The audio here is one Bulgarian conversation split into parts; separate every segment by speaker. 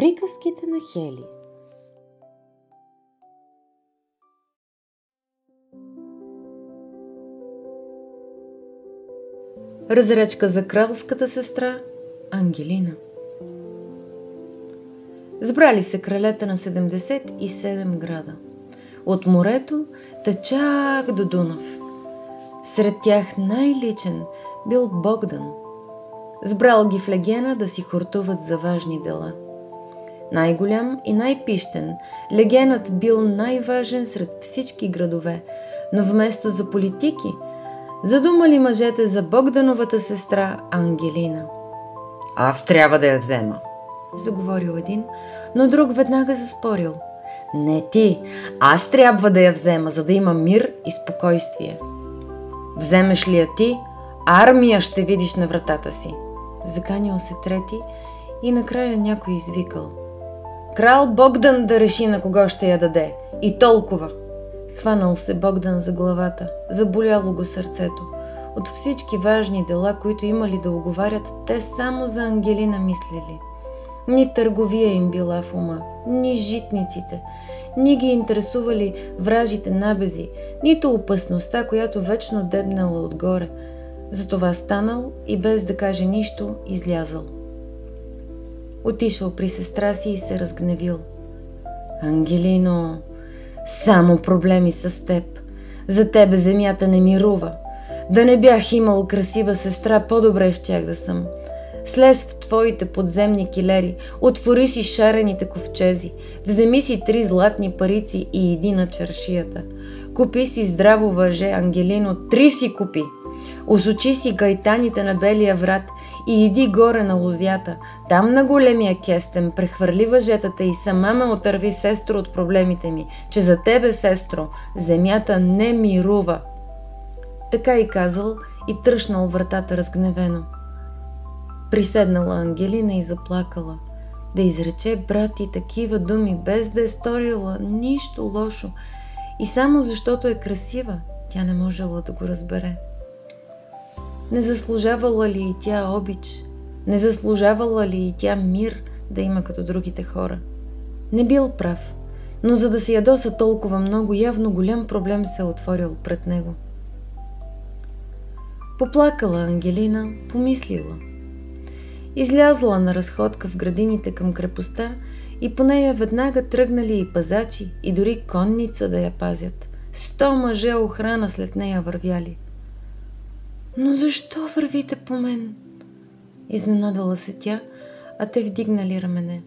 Speaker 1: Приказките на Хели. Разречка за кралската сестра Ангелина. Сбрали се кралета на 77 града. От морето та чак до Дунав. Сред тях най-личен бил Богдан. Сбрал ги в легена да си хортуват за важни дела. Най-голям и най-пищен, легенът бил най-важен сред всички градове, но вместо за политики, задумали мъжете за Богдановата сестра Ангелина.
Speaker 2: Аз трябва да я взема,
Speaker 1: заговорил един, но друг веднага заспорил.
Speaker 2: Не ти, аз трябва да я взема, за да има мир и спокойствие. Вземеш ли я ти, армия ще видиш на вратата си.
Speaker 1: Заканил се трети и накрая някой извикал.
Speaker 2: Крал Богдан да реши на кого ще я даде. И толкова.
Speaker 1: Хванал се Богдан за главата, заболяло го сърцето. От всички важни дела, които имали да оговарят, те само за Ангелина мислили. Ни търговия им била в ума, ни житниците, ни ги интересували вражите набези, нито опасността, която вечно дебнала отгоре. Затова станал и без да каже нищо, излязал. Отишъл при сестра си и се разгневил.
Speaker 2: Ангелино, само проблеми с теб. За тебе земята не мирува. Да не бях имал красива сестра, по-добре щях да съм. Слез в твоите подземни килери, отвори си шарените ковчези, вземи си 3 златни парици и иди на чаршията. Купи си здраво въже, Ангелино, 3 си купи. Осочи си гайтаните на белия врат и иди горе на лозята. Там на големия кестен прехвърли въжетата и сама ме отърви, сестро, от проблемите ми, че за тебе, сестро, земята не мирува.
Speaker 1: Така и казал и тръшнал вратата разгневено. Приседнала Ангелина и заплакала. Да изрече брат и такива думи, без да е сторила нищо лошо. И само защото е красива, тя не можела да го разбере. Не заслужавала ли и тя обич? Не заслужавала ли и тя мир да има като другите хора? Не бил прав, но за да се ядоса толкова много, явно голям проблем се е отворил пред него. Поплакала Ангелина, помислила. Излязла на разходка в градините към крепостта и по нея веднага тръгнали и пазачи, и дори конница да я пазят. 100 мъже охрана след нея вървяли. Но защо вървите по мен? Изненадала се тя, а те вдигнали рамене.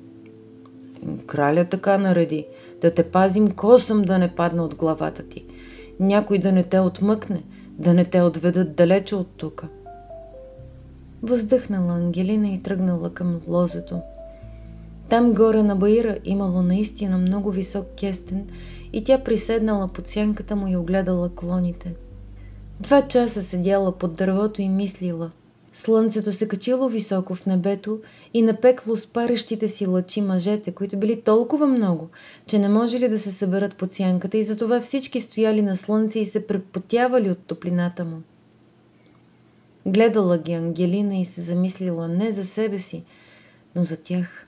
Speaker 2: Краля така нареди, да те пазим косъм да не падна от главата ти. Някой да не те отмъкне, да не те отведат далече от тука.
Speaker 1: Въздъхнала Ангелина и тръгнала към лозето. Там горе на баира имало наистина много висок кестен и тя приседнала под сянката му и огледала клоните. 2 часа седяла под дървото и мислила. Слънцето се качило високо в небето и напекло с парещите си лъчи мъжете, които били толкова много, че не можели да се съберат под сянката и затова всички стояли на слънце и се препотявали от топлината му. Гледала ги Ангелина и се замислила не за себе си, но за тях.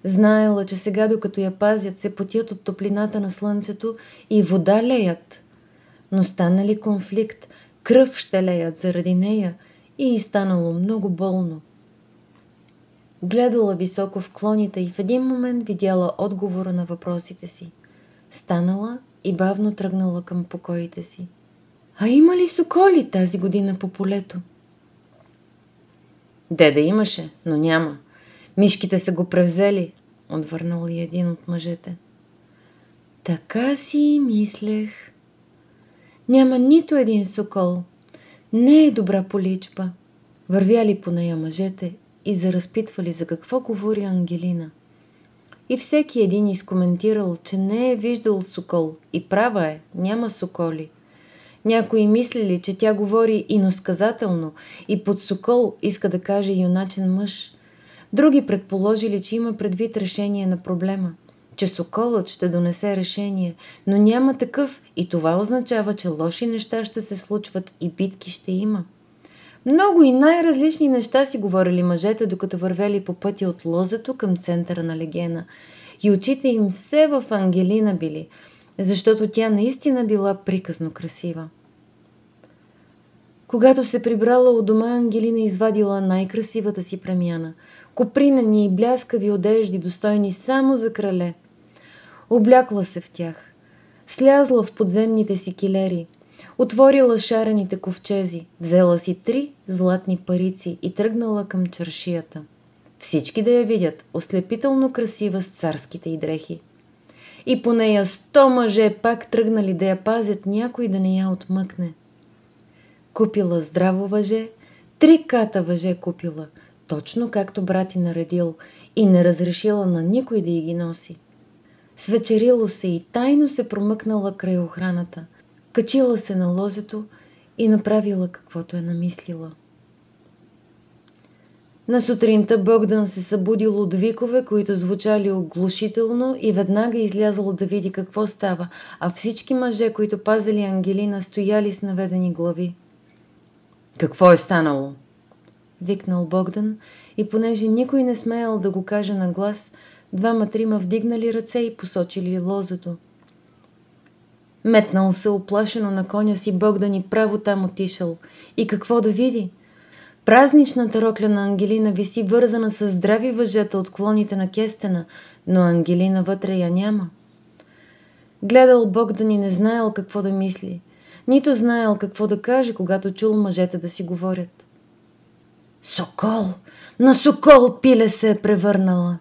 Speaker 1: Знаела, че сега, докато я пазят, се потят от топлината на слънцето и вода леят. Но станали конфликт, кръв ще леят заради нея и станало много болно. Гледала високо в клоните и в един момент видяла отговора на въпросите си. Станала и бавно тръгнала към покоите си. А има ли соколи тази година по полето?
Speaker 2: Деда имаше, но няма. Мишките са го превзели, отвърнал и един от мъжете.
Speaker 1: Така си мислех. Няма нито един сокол. Не е добра поличба. Вървяли по нея мъжете и заразпитвали за какво говори Ангелина. И всеки един изкоментирал, че не е виждал сокол. И права е, няма соколи. Някои мислили, че тя говори иносказателно и под сокол иска да каже юначен мъж. Други предположили, че има предвид решение на проблема, че соколът ще донесе решение, но няма такъв и това означава, че лоши неща ще се случват и битки ще има. Много и най-различни неща си говорили мъжете, докато вървели по пътя от лозето към центъра на Легена. И очите им все в Ангелина били, защото тя наистина била приказно красива. Когато се прибрала у дома, Ангелина извадила най-красивата си премяна. Копринени и бляскави одежди, достойни само за крале. Облякла се в тях. Слязла в подземните си килери. Отворила шарените ковчези. Взела си 3 златни парици и тръгнала към чаршията. Всички да я видят, ослепително красива с царските й дрехи. И по нея 100 мъже пак тръгнали да я пазят, някой да не я отмъкне. Купила здраво въже, 3 ката въже купила, точно както брат й наредил, и не разрешила на никой да й ги носи. Свечерило се и тайно се промъкнала край охраната, качила се на лозето и направила каквото е намислила. На сутринта Богдан се събудил от викове, които звучали оглушително, и веднага излязъл да види какво става, а всички мъже, които пазили Ангелина, стояли с наведени глави.
Speaker 2: Какво е станало?
Speaker 1: Викнал Богдан, и понеже никой не смеял да го каже на глас, 2-3 вдигнали ръце и посочили лозето. Метнал се оплашено на коня си Богдан и право там отишъл. И какво да види? Празничната рокля на Ангелина виси вързана с здрави въжета от клоните на кестена, но Ангелина вътре я няма. Гледал Богдан и не знаел какво да мисли, нито знаел какво да каже, когато чул мъжете да си говорят. Сокол! На сокол пиле се е превърнала!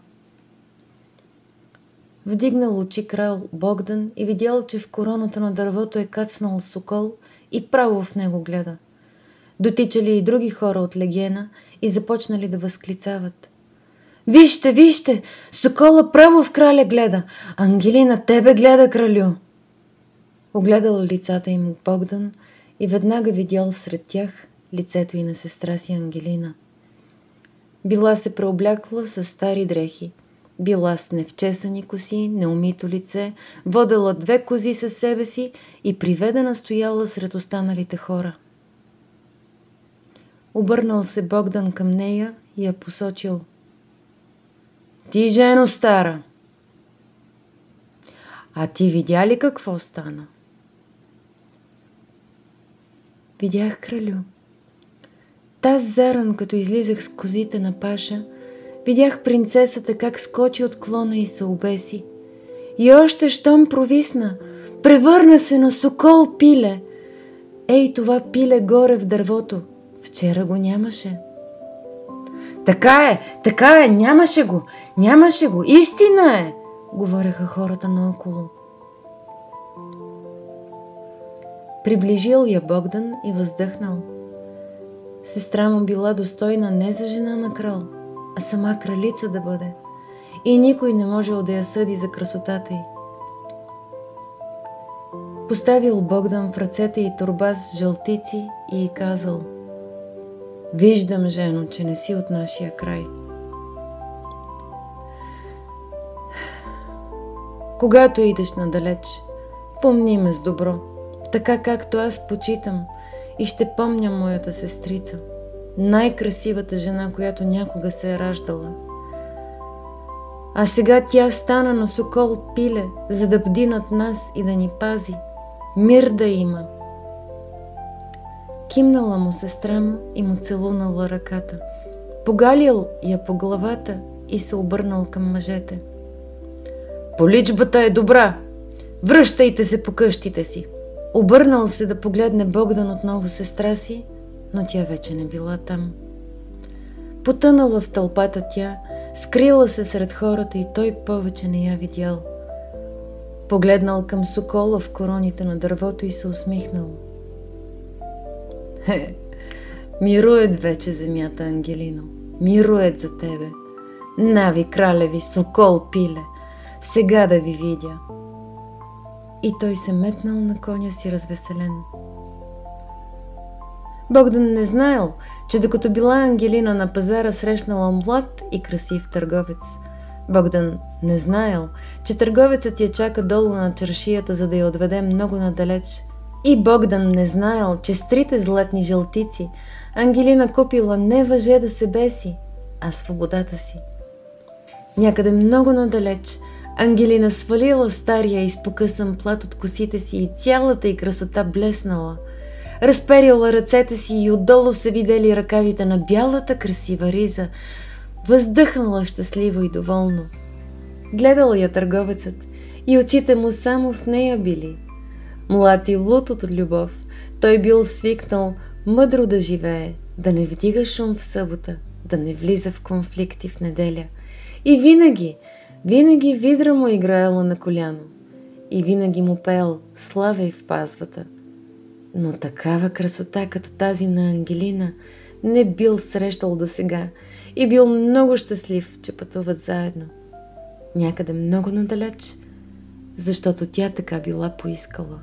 Speaker 1: Вдигнал очи крал Богдан и видял, че в короната на дървото е кацнал сокол и право в него гледа. Дотичали и други хора от Легена и започнали да възклицават. Вижте, вижте! Сокола право в краля гледа! Ангелина тебе гледа, кралю! Огледал лицата им Богдан и веднага видял сред тях лицето и на сестра си Ангелина. Била се преоблякла с стари дрехи. Била с невчесани коси, неумито лице, водела 2 кози със себе си и приведена стояла сред останалите хора. Обърнал се Богдан към нея и я посочил. Ти, жено стара! А ти видя ли какво стана? Видях, кралю. Таз заран, като излизах с козите на паша, видях принцесата как скочи от клона и се обеси. И още щом провисна, превърна се на сокол пиле. Ей, това пиле горе в дървото. Вчера го нямаше. Така е, нямаше го, истина е, говореха хората наоколо. Приближил я Богдан и въздъхнал. Сестра му била достойна не за жена на крал, а сама кралица да бъде. И никой не можел да я съди за красотата й. Поставил Богдан в ръцете й торба с жълтици и й казал: Виждам, жено, че не си от нашия край. Когато идеш надалеч, помни ме с добро, така както аз почитам и ще помня моята сестрица, най-красивата жена, която някога се е раждала. А сега тя стана на сокол пиле, за да бди над нас и да ни пази. Мир да има. Кимнала му сестра му и му целунала ръката. Погалил я по главата и се обърнал към мъжете. Поличбата е добра. Връщайте се по къщите си. Обърнал се да погледне Богдан отново сестра си, но тя вече не била там. Потънала в тълпата тя, скрила се сред хората и той повече не я видял. Погледнал към сокола в короните на дървото и се усмихнал. Мирует вече земята, Ангелино. Мирует за тебе. Нави, кралеви, сокол пиле. Сега да ви видя. И той се метнал на коня си развеселен. Богдан не знаел, че докато била Ангелина на пазара, срещнала млад и красив търговец. Богдан не знаел, че търговецът я чака долу на чаршията, за да я отведе много надалеч И Богдан не знаел, че с 3 златни жълтици Ангелина купила не въже да се беси, а свободата си. Някъде много надалеч Ангелина свалила стария изпокъсан плат от косите си и цялата й красота блеснала. Разперила ръцете си и отдолу се видели ръкавите на бялата красива риза. Въздъхнала щастливо и доволно. Гледал я търговецът и очите му само в нея били. Млад и луд от любов, той бил свикнал мъдро да живее, да не вдига шум в събота, да не влиза в конфликти в неделя. И винаги видра му играела на коляно. И винаги му пеел славей в пазвата. Но такава красота като тази на Ангелина не бил срещал досега и бил много щастлив, че пътуват заедно. Някъде много надалеч, защото тя така била поискала.